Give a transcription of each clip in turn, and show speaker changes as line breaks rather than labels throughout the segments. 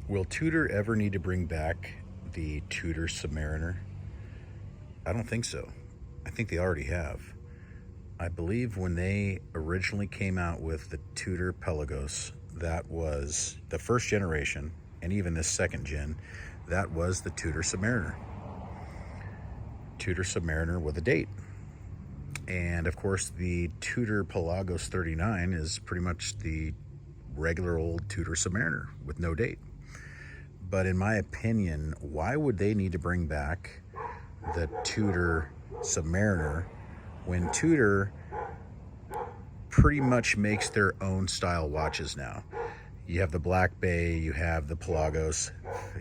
Will Tudor ever need to bring back the Tudor Submariner? I don't think so. I think they already have. I believe when they originally came out with the Tudor Pelagos, that was the first generation, and even this second gen, that was the Tudor Submariner. Tudor Submariner with a date. And of course, the Tudor Pelagos 39 is pretty much the regular old Tudor Submariner with no date. But in my opinion, why would they need to bring back the Tudor Submariner when Tudor pretty much makes their own style watches now? You have the Black Bay, you have the Pelagos,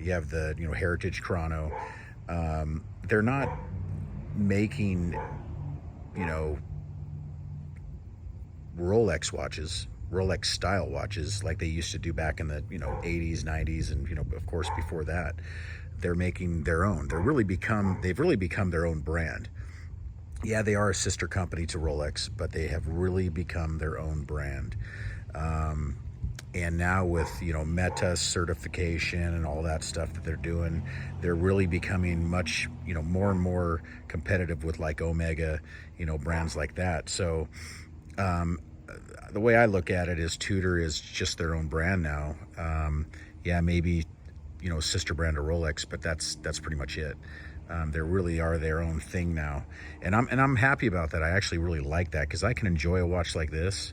you have the Heritage Chrono. They're not making Rolex watches, Rolex style watches like they used to do back in the 80s, 90s, and of course before that. They're making their own. They've really become their own brand. Yeah, they are a sister company to Rolex, but they have really become their own brand. And now with Meta certification and all that stuff that they're doing, they're really becoming much more and more competitive with like Omega, brands like that. So the way I look at it is Tudor is just their own brand now. Yeah, maybe sister brand of Rolex, but that's pretty much it. They really are their own thing now, and I'm happy about that. I actually really like that because I can enjoy a watch like this.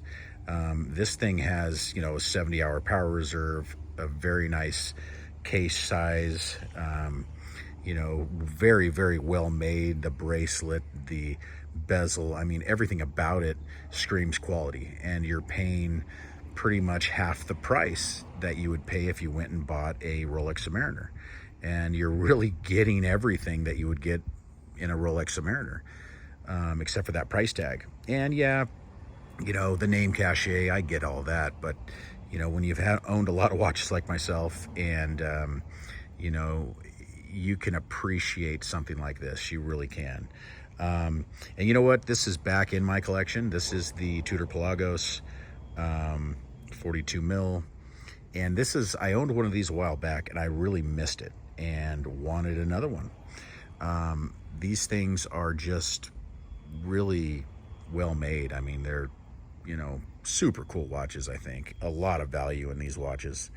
This thing has a 70-hour power reserve, a very nice case size, very, very well made. The bracelet, the bezel, I mean, everything about it screams quality, and you're paying pretty much half the price that you would pay if you went and bought a Rolex Submariner. And you're really getting everything that you would get in a Rolex Submariner, except for that price tag. And yeah, the name cachet, I get all that, but when you've owned a lot of watches like myself, and you can appreciate something like this. You really can. And you know what? This is back in my collection. This is the Tudor Pelagos 42 mil. And I owned one of these a while back, and I really missed it and wanted another one. These things are just really well made. I mean, they're super cool watches. I think a lot of value in these watches.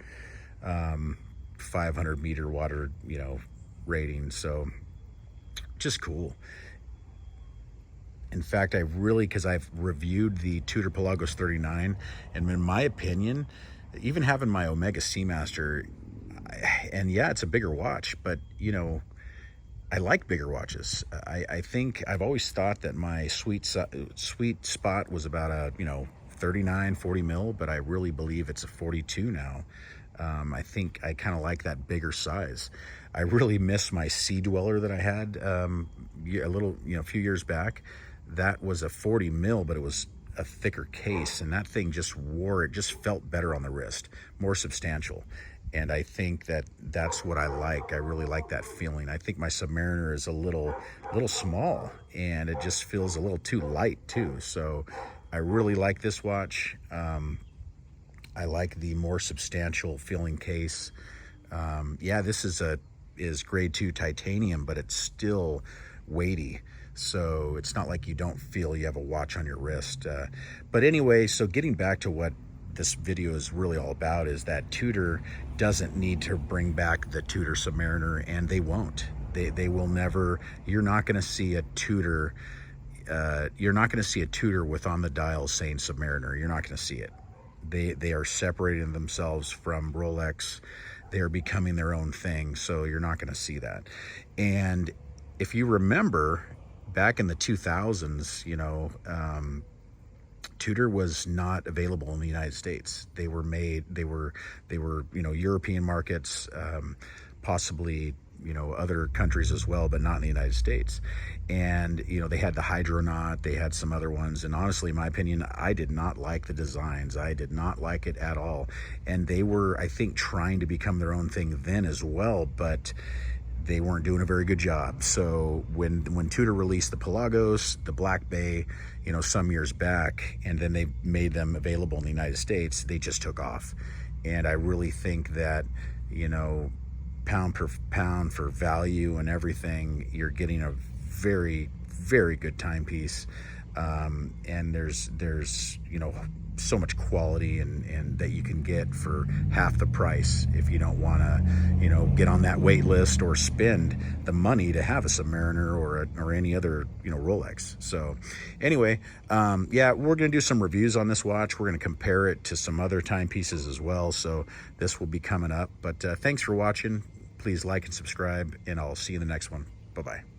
500 meter water rating, so just cool. In fact, because I've reviewed the Tudor Pelagos 39, and in my opinion, even having my Omega Seamaster, and yeah, it's a bigger watch, but I like bigger watches. I think I've always thought that my sweet spot was about a 39, 40 mil, but I really believe it's a 42 now. I think I kind of like that bigger size. I really miss my Sea Dweller that I had a few years back. That was a 40 mil, but it was a thicker case, and that thing just felt better on the wrist, more substantial. And I think that's what I like. I really like that feeling. I think my Submariner is a little small, and it just feels a little too light too. So I really like this watch. I like the more substantial feeling case. Yeah, this is grade 2 titanium, but it's still weighty. So it's not like you don't feel you have a watch on your wrist. But anyway, so getting back to what this video is really all about is that Tudor doesn't need to bring back the Tudor Submariner, and they won't. They will never. You're not going to see a Tudor. You're not going to see a Tudor with on the dial saying Submariner. You're not going to see it. They are separating themselves from Rolex. They are becoming their own thing. So you're not going to see that. And if you remember, back in the 2000s, Tudor was not available in the United States. They were European markets, possibly other countries as well, but not in the United States. And they had the Hydronaut, they had some other ones, and honestly, in my opinion, I did not like the designs. I did not like it at all. And they were, I think, trying to become their own thing then as well, but they weren't doing a very good job. So when Tudor released the Pelagos, the Black Bay, some years back, and then they made them available in the United States, they just took off. And I really think that you know, pound per pound for value and everything, you're getting a very, very good timepiece. And there's you know, so much quality and that you can get for half the price if you don't want to, you know, get on that wait list or spend the money to have a Submariner or any other, you know, Rolex. So anyway, yeah, we're gonna do some reviews on this watch. We're gonna compare it to some other timepieces as well, so this will be coming up. But thanks for watching. Please like and subscribe, and I'll see you in the next one. Bye-bye.